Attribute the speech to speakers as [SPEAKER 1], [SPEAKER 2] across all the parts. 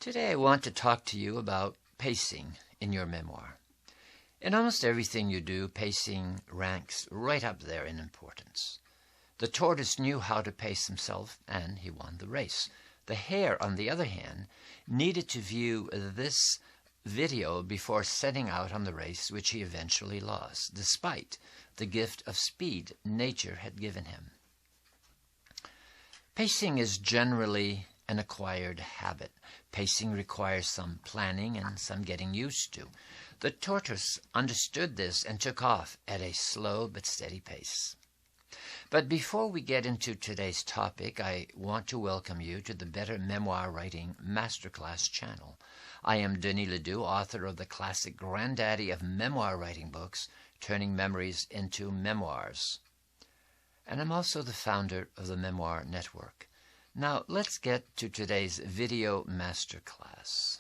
[SPEAKER 1] Today I want to talk to you about pacing in your memoir. In almost everything you do, pacing ranks right up there in importance. The tortoise knew how to pace himself, and he won the race. The hare, on the other hand, needed to view this video before setting out on the race, which he eventually lost, despite the gift of speed nature had given him. Pacing is generally an acquired habit. Pacing requires some planning and some getting used to. The tortoise understood this and took off at a slow but steady pace. But before we get into today's topic, I want to welcome you to the Better Memoir Writing Masterclass channel. I am Denis Ledoux, author of the classic granddaddy of memoir writing books, Turning Memories into Memoirs. And I'm also the founder of the Memoir Network. Now, let's get to today's video masterclass.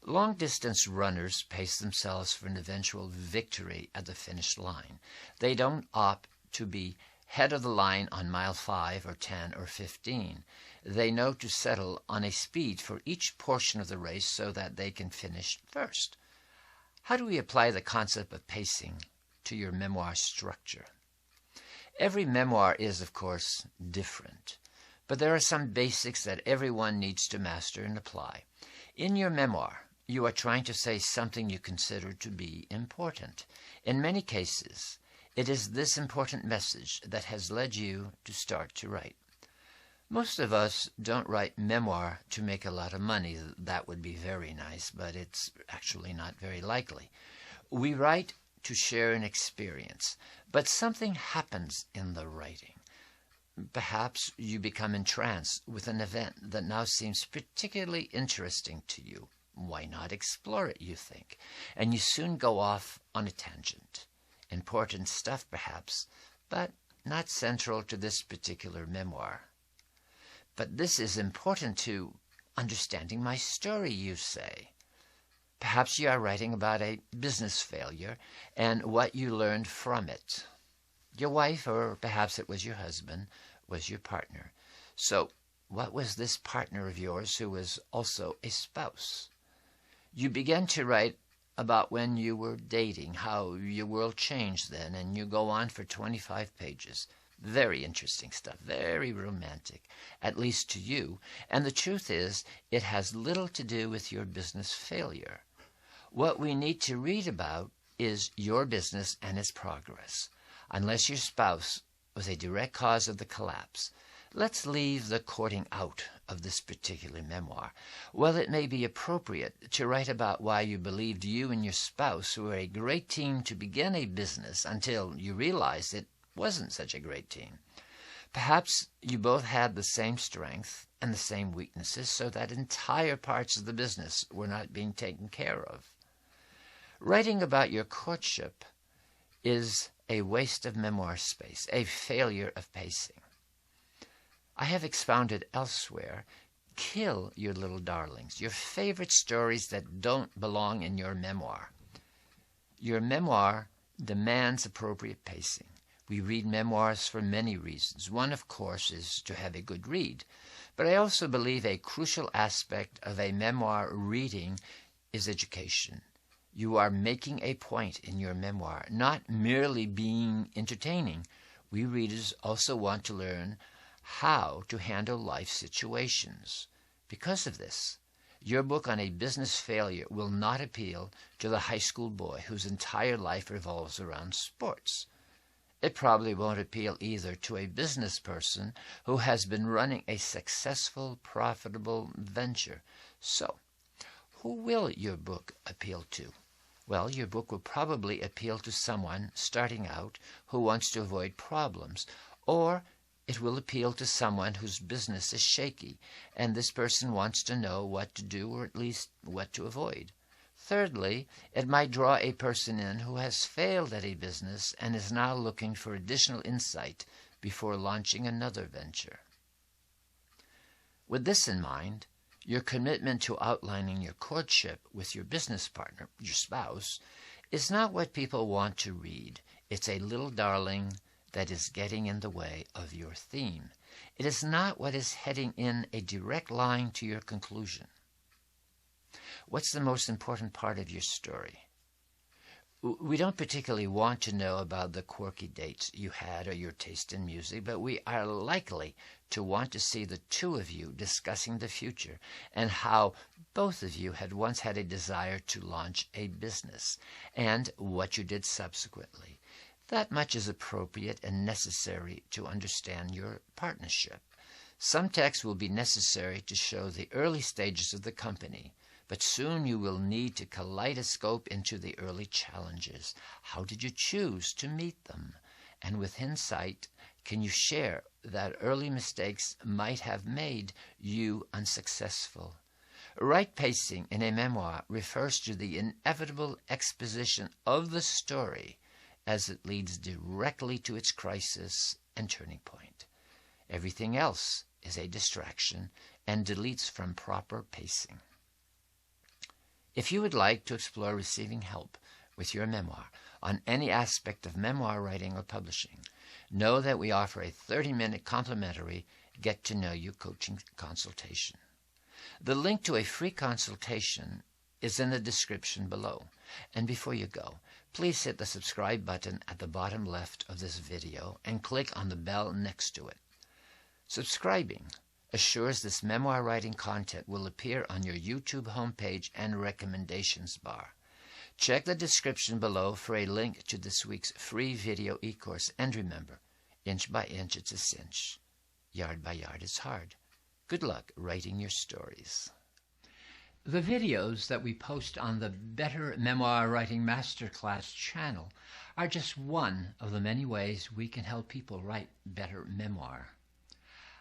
[SPEAKER 1] Long-distance runners pace themselves for an eventual victory at the finish line. They don't opt to be head of the line on mile 5 or 10 or 15. They know to settle on a speed for each portion of the race so that they can finish first. How do we apply the concept of pacing to your memoir structure? Every memoir is, of course, different, but there are some basics that everyone needs to master and apply. In your memoir, you are trying to say something you consider to be important. In many cases, it is this important message that has led you to start to write. Most of us don't write memoir to make a lot of money. That would be very nice, but it's actually not very likely. We write to share an experience, but something happens in the writing. Perhaps you become entranced with an event that now seems particularly interesting to you. Why not explore it, you think? And you soon go off on a tangent. Important stuff, perhaps, but not central to this particular memoir. But this is important to understanding my story, you say. Perhaps you are writing about a business failure and what you learned from it. Your wife, or perhaps it was your husband, was your partner. So, what was this partner of yours who was also a spouse? You began to write about when you were dating, how your world changed then, and you go on for 25 pages. Very interesting stuff, very romantic, at least to you. And the truth is, it has little to do with your business failure. What we need to read about is your business and its progress. Unless your spouse was a direct cause of the collapse, let's leave the courting out of this particular memoir. While it may be appropriate to write about why you believed you and your spouse were a great team to begin a business until you realized it wasn't such a great team. Perhaps you both had the same strength and the same weaknesses, so that entire parts of the business were not being taken care of. Writing about your courtship is a waste of memoir space, a failure of pacing. I have expounded elsewhere, kill your little darlings, your favorite stories that don't belong in your memoir. Your memoir demands appropriate pacing. We read memoirs for many reasons. One, of course, is to have a good read. But I also believe a crucial aspect of a memoir reading is education. You are making a point in your memoir, not merely being entertaining. We readers also want to learn how to handle life situations. Because of this, your book on a business failure will not appeal to the high school boy whose entire life revolves around sports. It probably won't appeal either to a business person who has been running a successful, profitable venture. So, who will your book appeal to? Well, your book will probably appeal to someone starting out who wants to avoid problems, or it will appeal to someone whose business is shaky, and this person wants to know what to do or at least what to avoid. Thirdly, it might draw a person in who has failed at a business and is now looking for additional insight before launching another venture. With this in mind, your commitment to outlining your courtship with your business partner, your spouse, is not what people want to read. It's a little darling that is getting in the way of your theme. It is not what is heading in a direct line to your conclusion. What's the most important part of your story? We don't particularly want to know about the quirky dates you had or your taste in music, but we are likely to want to see the two of you discussing the future and how both of you had once had a desire to launch a business and what you did subsequently. That much is appropriate and necessary to understand your partnership. Some text will be necessary to show the early stages of the company, but soon you will need to kaleidoscope into the early challenges. How did you choose to meet them? And with hindsight, can you share that early mistakes might have made you unsuccessful? Right pacing in a memoir refers to the inevitable exposition of the story as it leads directly to its crisis and turning point. Everything else is a distraction and deletes from proper pacing. If you would like to explore receiving help with your memoir on any aspect of memoir writing or publishing, know that we offer a 30-minute complimentary get-to-know-you coaching consultation. The link to a free consultation is in the description below. And before you go, please hit the subscribe button at the bottom left of this video and click on the bell next to it. Subscribing assures this memoir writing content will appear on your YouTube homepage and recommendations bar. Check the description below for a link to this week's free video e-course. And remember, inch by inch it's a cinch. Yard by yard it's hard. Good luck writing your stories. The videos that we post on the Better Memoir Writing Masterclass channel are just one of the many ways we can help people write better memoir.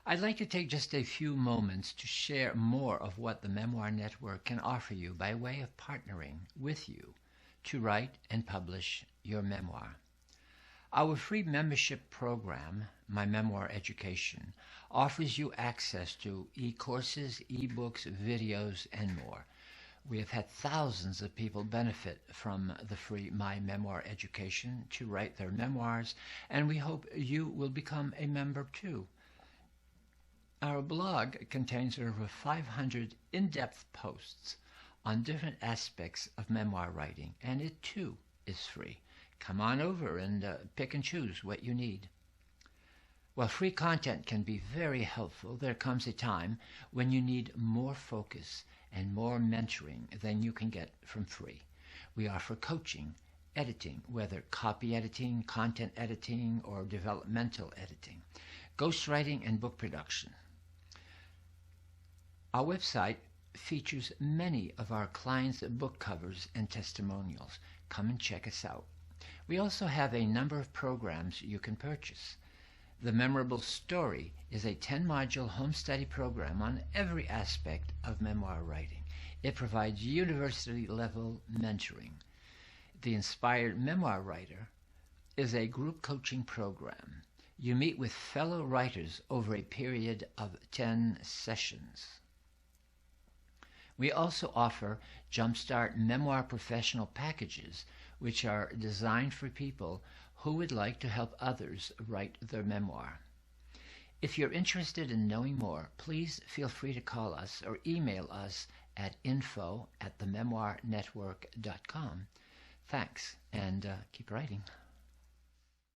[SPEAKER 1] I'd like to take just a few moments to share more of what the Memoir Network can offer you by way of partnering with you to write and publish your memoir. Our free membership program, My Memoir Education, offers you access to e-courses, e-books, videos, and more. We have had thousands of people benefit from the free My Memoir Education to write their memoirs, and we hope you will become a member too. Our blog contains over 500 in-depth posts on different aspects of memoir writing, and it too is free. Come on over and pick and choose what you need. While free content can be very helpful, there comes a time when you need more focus and more mentoring than you can get from free. We offer coaching, editing, whether copy editing, content editing, or developmental editing, ghostwriting, and book production. Our website features many of our clients' book covers and testimonials. Come and check us out. We also have a number of programs you can purchase. The Memorable Story is a 10-module home study program on every aspect of memoir writing. It provides university-level mentoring. The Inspired Memoir Writer is a group coaching program. You meet with fellow writers over a period of 10 sessions. We also offer Jumpstart Memoir Professional Packages, which are designed for people who would like to help others write their memoir. If you're interested in knowing more, please feel free to call us or email us at info@thememoirnetwork.com. Thanks, and keep writing.